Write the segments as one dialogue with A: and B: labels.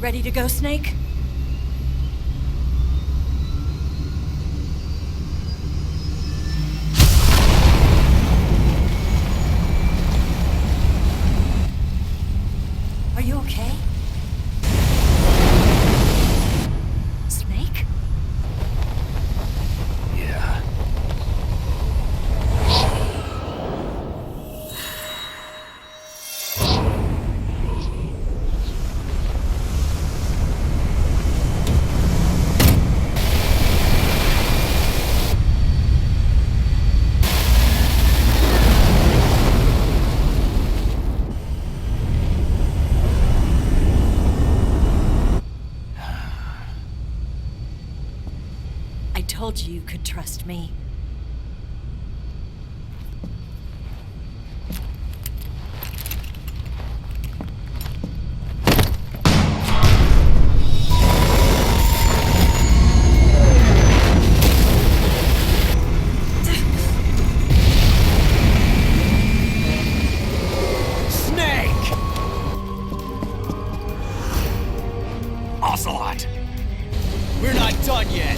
A: Ready to go, Snake? Are you okay? Snake?
B: Yeah.
A: I told you could trust me.
B: Snake! Ocelot! We're not done yet!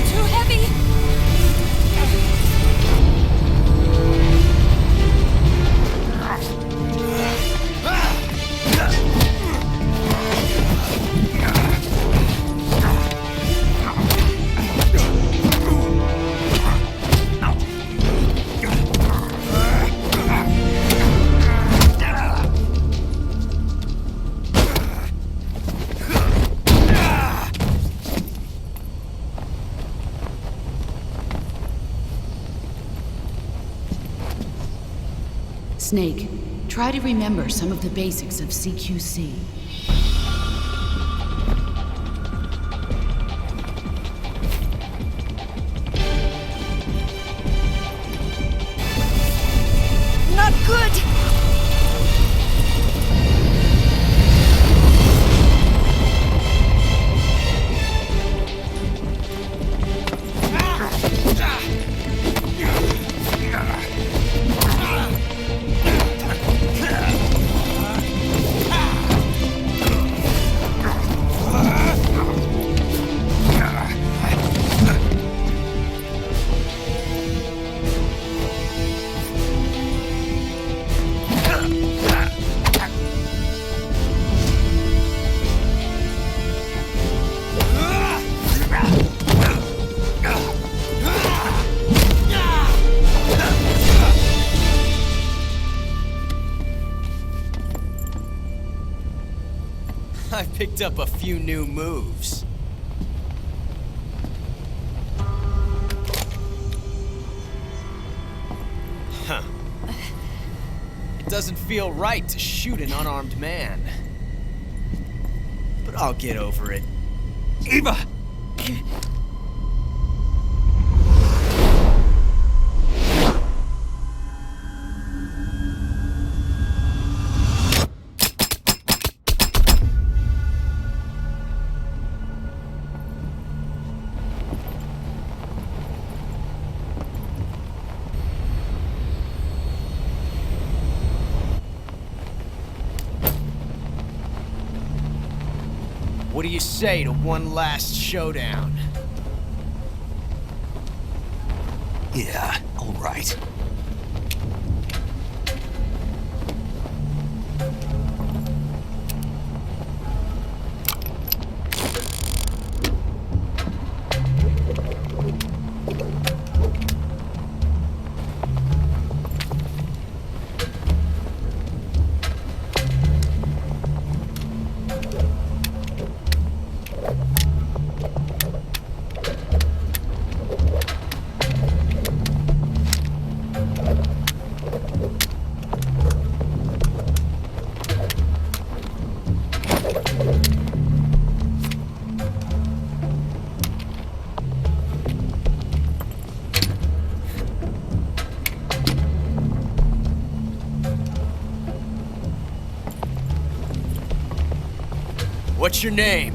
A: Too heavy!
C: Snake, try to remember some of the basics of CQC.
A: Not good!
B: I picked up a few new moves. Huh. It doesn't feel right to shoot an unarmed man. But I'll get over it. Eva! What do you say to one last showdown?
D: Yeah, all right.
B: What's your name?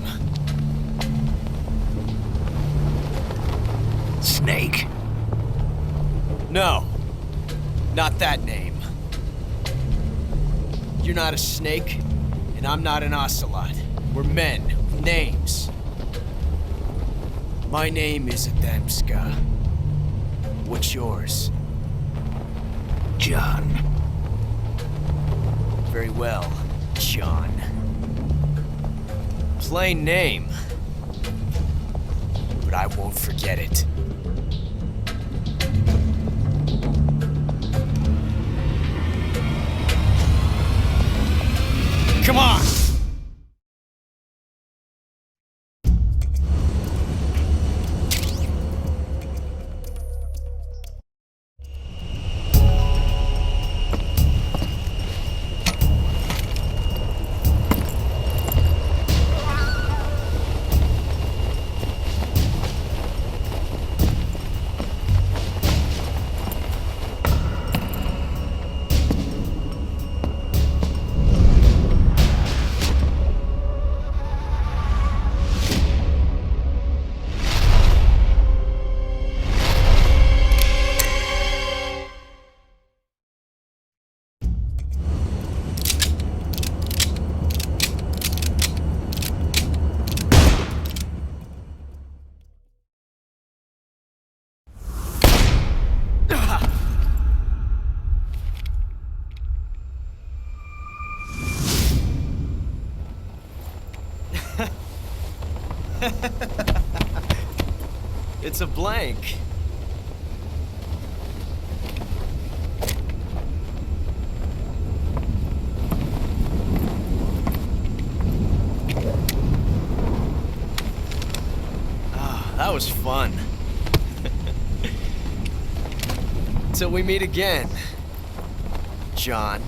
D: Snake.
B: No. Not that name. You're not a snake, and I'm not an ocelot. We're men with names. My name is Adamska. What's yours?
D: John.
B: Very well, John. Plain name. But I won't forget it. Come on! It's a blank. Ah, that was fun. Till we meet again, John.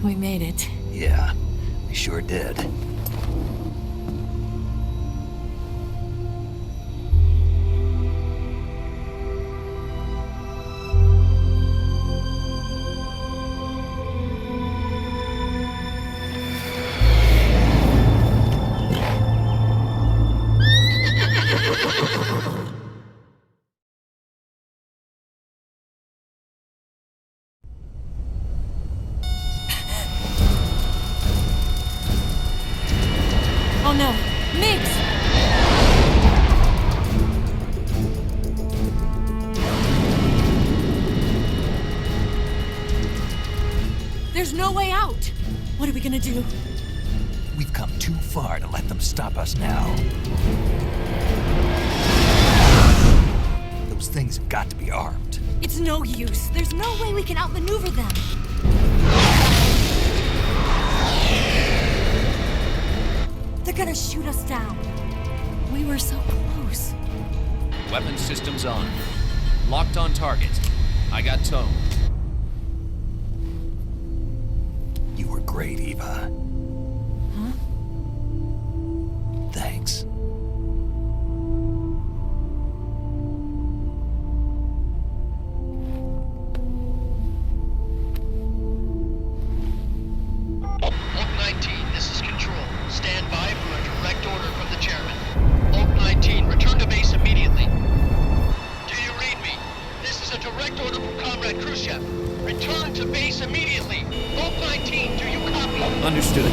A: We made it.
D: Yeah, we sure did.
A: Oh no, Mix! There's no way out! What are we gonna do?
D: We've come too far to let them stop us now. Those things have got to be armed.
A: It's no use. There's no way we can outmaneuver them. They're gonna shoot us down. We were so close.
E: Weapon systems on. Locked on target. I got tone.
D: You were great, Eva.
A: Huh?
D: Thanks.
F: Oak 19, this is Control. Stand by for a direct order from the chairman. Oak 19, return to base immediately. Do you read me? This is is a direct order from Comrade Khrushchev. Return to base immediately. Vault 19, do you copy?
B: Understood.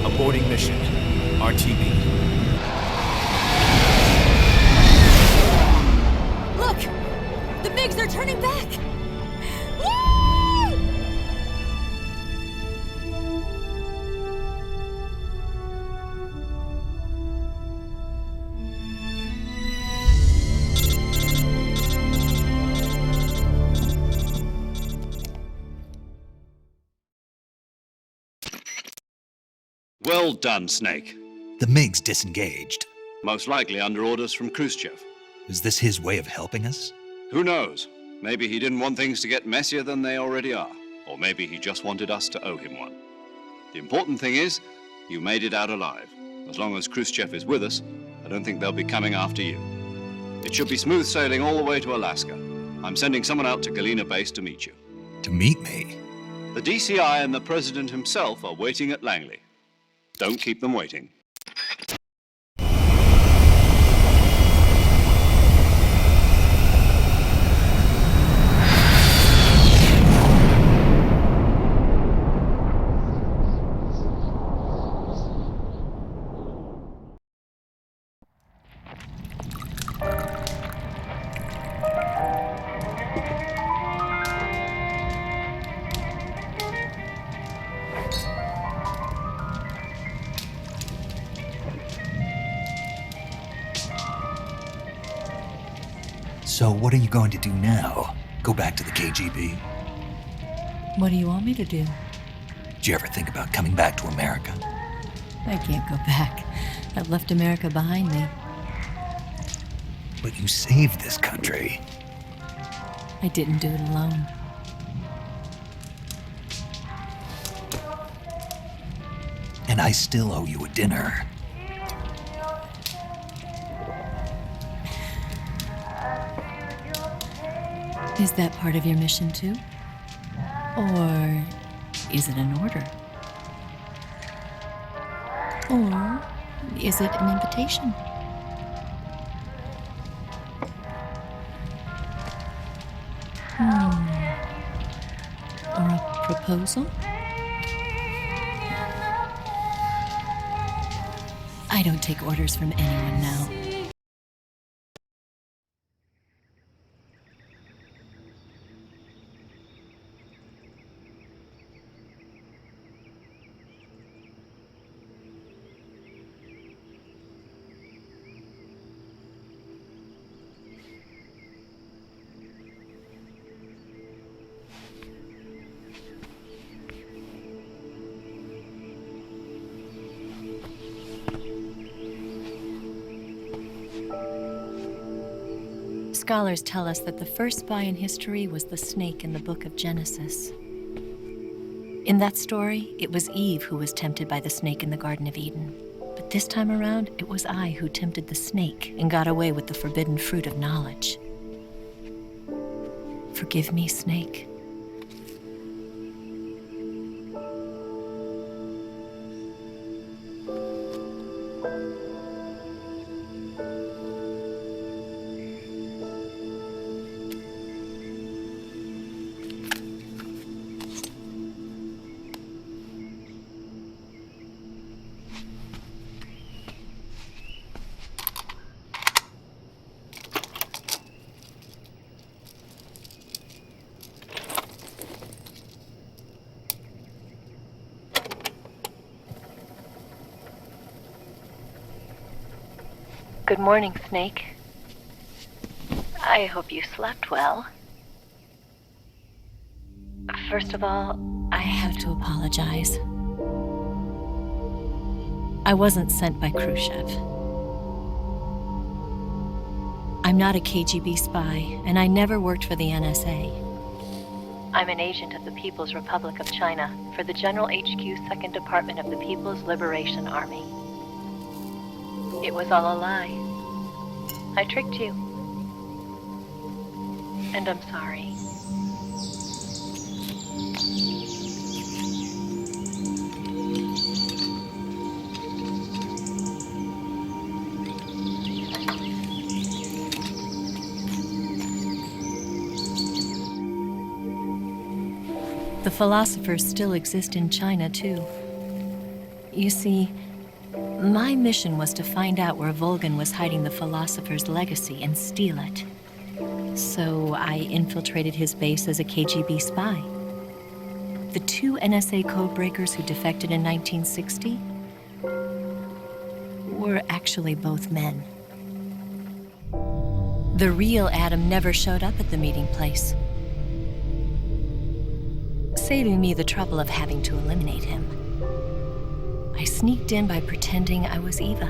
B: Aborting mission. RTB.
A: Look! The MiGs, they're turning back! Woo!
G: Well done, Snake.
D: The MiGs disengaged.
G: Most likely under orders from Khrushchev.
D: Is this his way of helping us?
G: Who knows? Maybe he didn't want things to get messier than they already are. Or maybe he just wanted us to owe him one. The important thing is, you made it out alive. As long as Khrushchev is with us, I don't think they'll be coming after you. It should be smooth sailing all the way to Alaska. I'm sending someone out to Galena Base to meet you.
D: To meet me?
G: The DCI and the President himself are waiting at Langley. Don't keep them waiting.
D: So what are you going to do now? Go back to the KGB?
A: What do you want me to do?
D: Did you ever think about coming back to America?
A: I can't go back. I've left America behind me.
D: But you saved this country.
A: I didn't do it alone.
D: And I still owe you a dinner.
A: Is that part of your mission too? Or is it an order? Or is it an invitation? Or a proposal? I don't take orders from anyone now. Scholars tell us that the first spy in history was the snake in the book of Genesis. In that story, it was Eve who was tempted by the snake in the Garden of Eden. But this time around, it was I who tempted the snake and got away with the forbidden fruit of knowledge. Forgive me, snake. Good morning, Snake. I hope you slept well. First of all, I have to apologize. I wasn't sent by Khrushchev. I'm not a KGB spy, and I never worked for the NSA. I'm an agent of the People's Republic of China for the General HQ 2nd Department of the People's Liberation Army. It was all a lie. I tricked you. And I'm sorry. The philosophers still exist in China, too. You see, my mission was to find out where Volgan was hiding the philosopher's legacy and steal it. So I infiltrated his base as a KGB spy. The two NSA codebreakers who defected in 1960 were actually both men. The real Adam never showed up at the meeting place, saving me the trouble of having to eliminate him. I sneaked in by pretending I was Eva.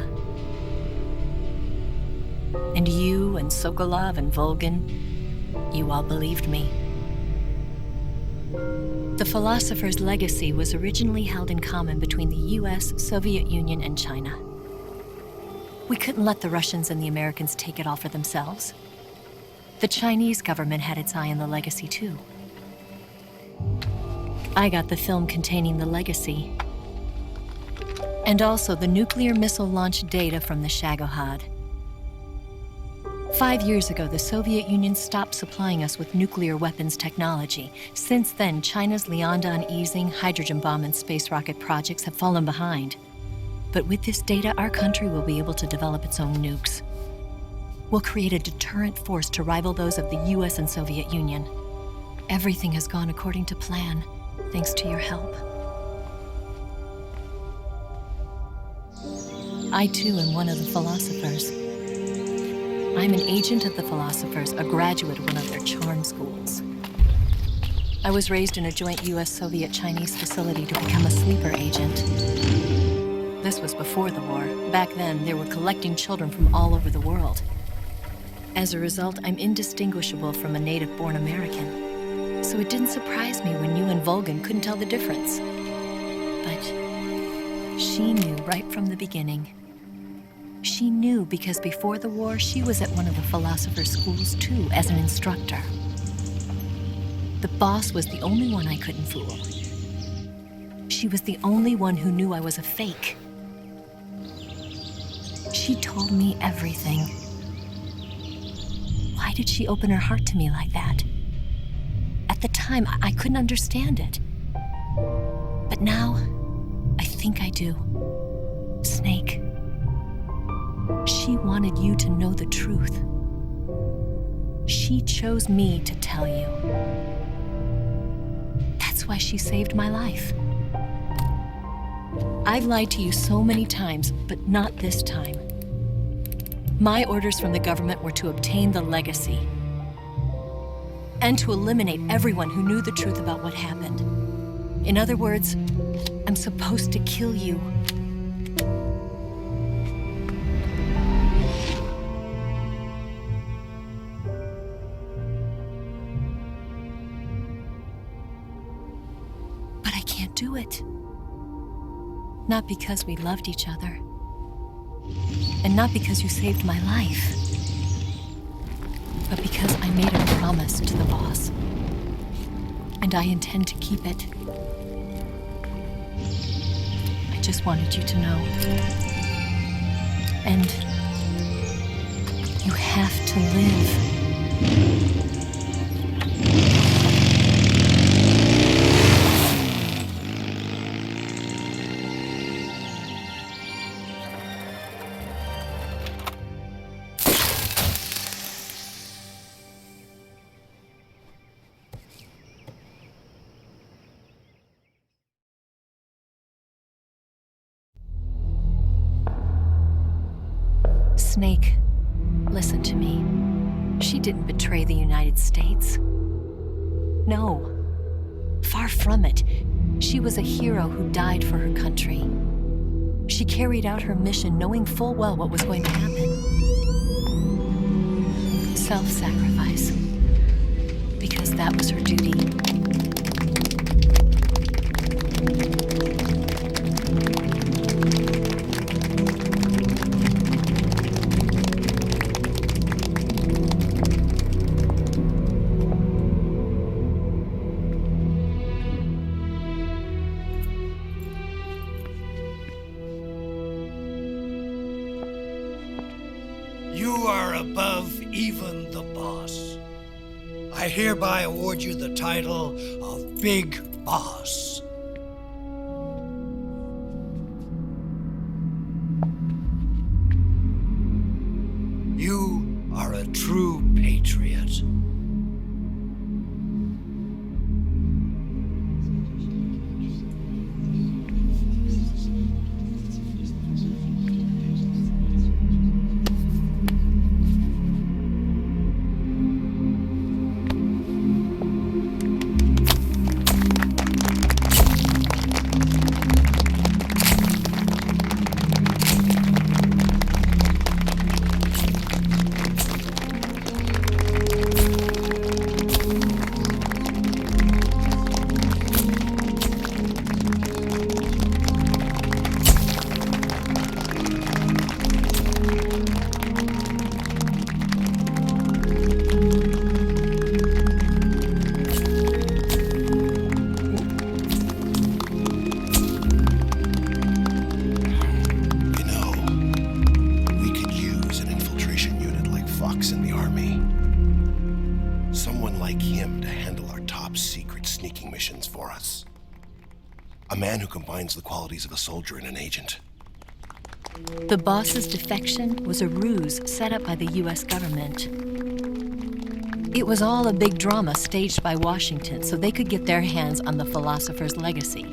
A: And you and Sokolov and Volgan, you all believed me. The philosopher's legacy was originally held in common between the US, Soviet Union, and China. We couldn't let the Russians and the Americans take it all for themselves. The Chinese government had its eye on the legacy, too. I got the film containing the legacy, and also the nuclear missile launch data from the Shagohod. 5 years ago, the Soviet Union stopped supplying us with nuclear weapons technology. Since then, China's Liaodong easing, hydrogen bomb, and space rocket projects have fallen behind. But with this data, our country will be able to develop its own nukes. We'll create a deterrent force to rival those of the US and Soviet Union. Everything has gone according to plan, thanks to your help. I too am one of the philosophers. I'm an agent of the philosophers, a graduate of one of their charm schools. I was raised in a joint US-Soviet-Chinese facility to become a sleeper agent. This was before the war. Back then, they were collecting children from all over the world. As a result, I'm indistinguishable from a native-born American. So it didn't surprise me when you and Volgan couldn't tell the difference. But she knew right from the beginning. She knew because before the war, she was at one of the philosopher's schools too, as an instructor. The boss was the only one I couldn't fool. She was the only one who knew I was a fake. She told me everything. Why did she open her heart to me like that? At the time, I couldn't understand it. But now, I think I do. Snake. She wanted you to know the truth. She chose me to tell you. That's why she saved my life. I've lied to you so many times, but not this time. My orders from the government were to obtain the legacy and to eliminate everyone who knew the truth about what happened. In other words, I'm supposed to kill you. But I can't do it. Not because we loved each other. And not because you saved my life. But because I made a promise to the boss. And I intend to keep it. I just wanted you to know. And you have to live. Snake, listen to me. She didn't betray the United States. No, far from it. She was a hero who died for her country. She carried out her mission knowing full well what was going to happen. Self-sacrifice. Because that was her duty.
H: You are above even the boss. I hereby award you the title of Big boss. You are a true patriot. The qualities of a soldier and an agent.
A: The boss's defection was a ruse set up by the US government. It was all a big drama staged by Washington so they could get their hands on the philosopher's legacy.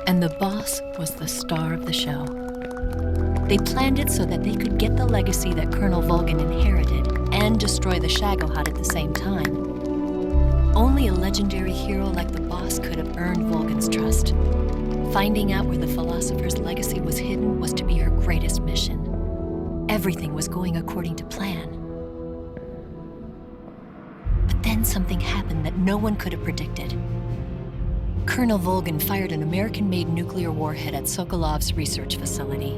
A: And the boss was the star of the show. They planned it so that they could get the legacy that Colonel Vulcan inherited and destroy the Shagohod at the same time. Only a legendary hero like the boss could have earned Vulcan's trust. Finding out where the philosopher's legacy was hidden was to be her greatest mission. Everything was going according to plan. But then something happened that no one could have predicted. Colonel Vulcan fired an American-made nuclear warhead at Sokolov's research facility.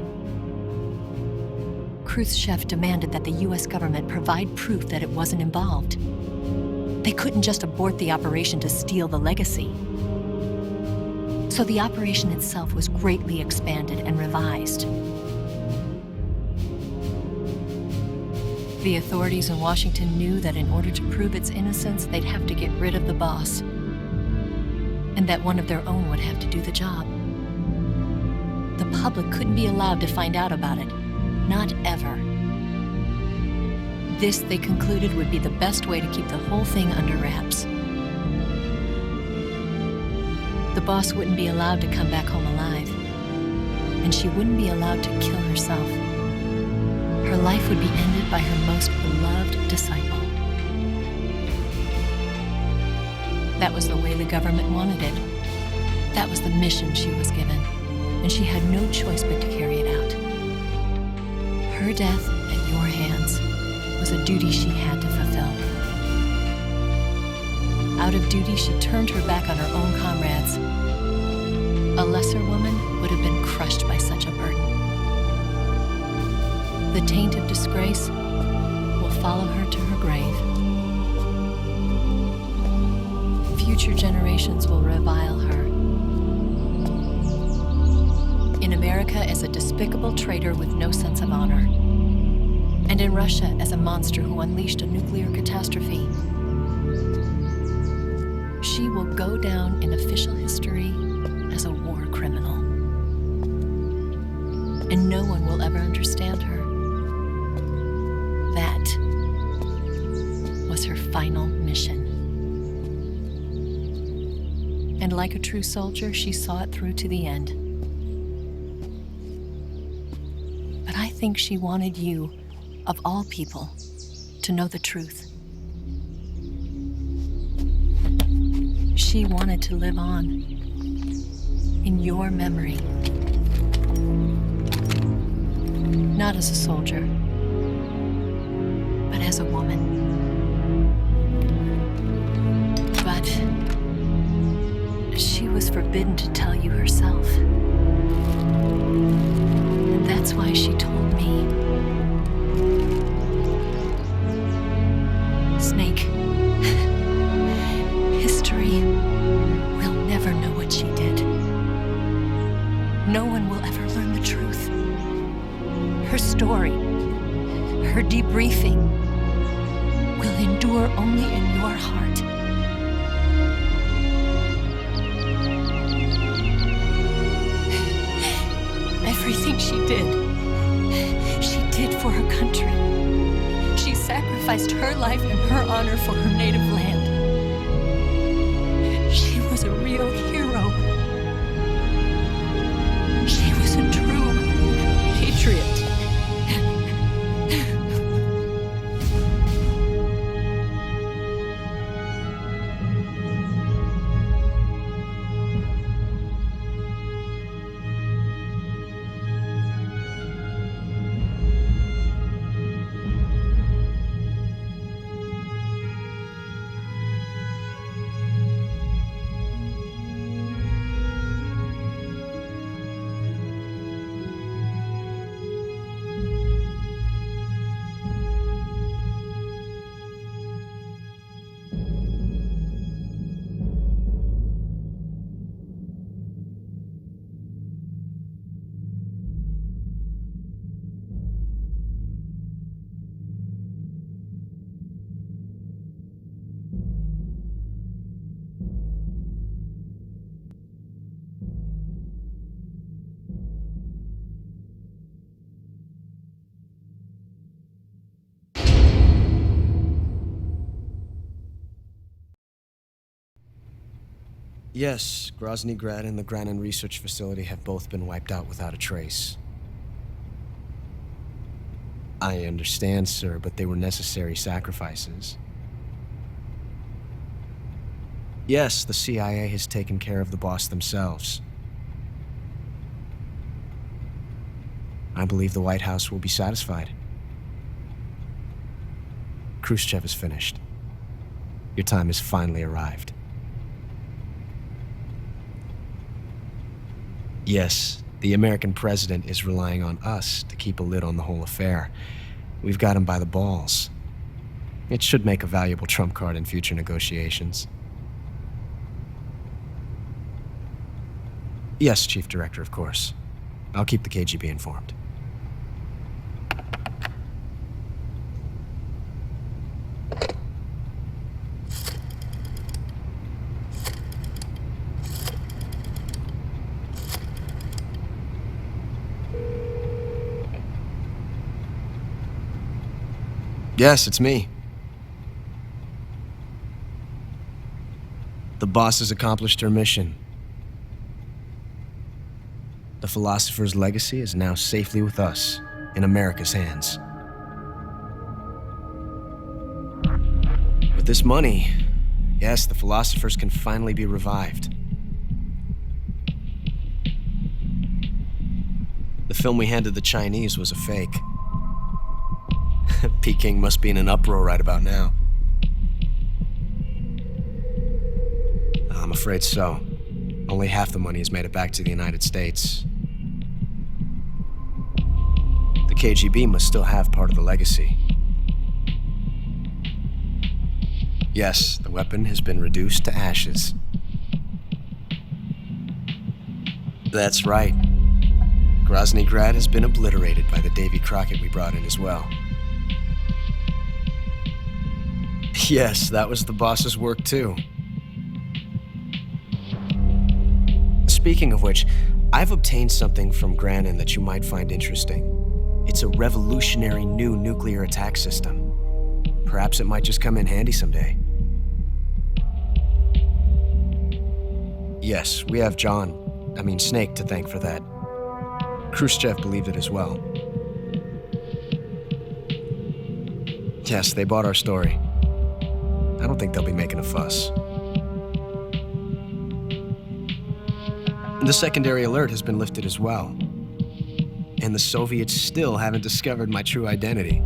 A: Khrushchev demanded that the US government provide proof that it wasn't involved. They couldn't just abort the operation to steal the legacy. So the operation itself was greatly expanded and revised. The authorities in Washington knew that in order to prove its innocence, they'd have to get rid of the boss, and that one of their own would have to do the job. The public couldn't be allowed to find out about it, not ever. This, they concluded, would be the best way to keep the whole thing under wraps. The boss wouldn't be allowed to come back home alive, and she wouldn't be allowed to kill herself. Her life would be ended by her most beloved disciple. That was the way the government wanted it. That was the mission she was given, and she had no choice but to carry it out. Her death at your hands was a duty she had to fulfill. Out of duty, she turned her back on her own comrades. A lesser woman would have been crushed by such a burden. The taint of disgrace will follow her to her grave. Future generations will revile her. In America as a despicable traitor with no sense of honor. And in Russia as a monster who unleashed a nuclear catastrophe. She will go down in official history as a war criminal. And no one will ever understand her. That was her final mission. And like a true soldier, she saw it through to the end. But I think she wanted you, of all people, to know the truth. She wanted to live on in your memory. Not as a soldier, but as a woman. But she was forbidden to tell you herself. And that's why she told me. Snake, history will never know what she did. No one will ever learn the truth. Her story, her debriefing, will endure only in your heart. sacrificed her life and her honor for her native land. She was a real hero. She was a true patriot.
B: Yes, Grozny Grad and the Granin Research Facility have both been wiped out without a trace. I understand, sir, but they were necessary sacrifices. Yes, the CIA has taken care of the boss themselves. I believe the White House will be satisfied. Khrushchev is finished. Your time has finally arrived. Yes, the American president is relying on us to keep a lid on the whole affair. We've got him by the balls. It should make a valuable trump card in future negotiations. Yes, Chief Director, of course. I'll keep the KGB informed. Yes, it's me. The boss has accomplished her mission. The philosopher's legacy is now safely with us, in America's hands. With this money, yes, the philosophers can finally be revived. The film we handed the Chinese was a fake. Peking must be in an uproar right about now. I'm afraid so. Only half the money has made it back to the United States. The KGB must still have part of the legacy. Yes, the weapon has been reduced to ashes. That's right. Grozny Grad has been obliterated by the Davy Crockett we brought in as well. Yes, that was the boss's work too. Speaking of which, I've obtained something from Granin that you might find interesting. It's a revolutionary new nuclear attack system. Perhaps it might just come in handy someday. Yes, we have Snake to thank for that. Khrushchev believed it as well. Yes, they bought our story. I don't think they'll be making a fuss. The secondary alert has been lifted as well. And the Soviets still haven't discovered my true identity.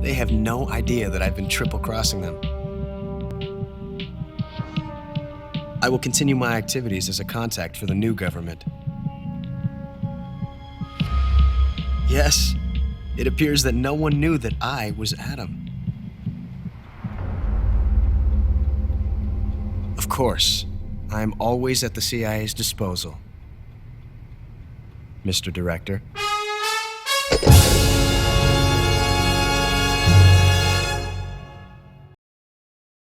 B: They have no idea that I've been triple-crossing them. I will continue my activities as a contact for the new government. Yes, it appears that no one knew that I was Adam. Of course, I am always at the CIA's disposal, Mr. Director.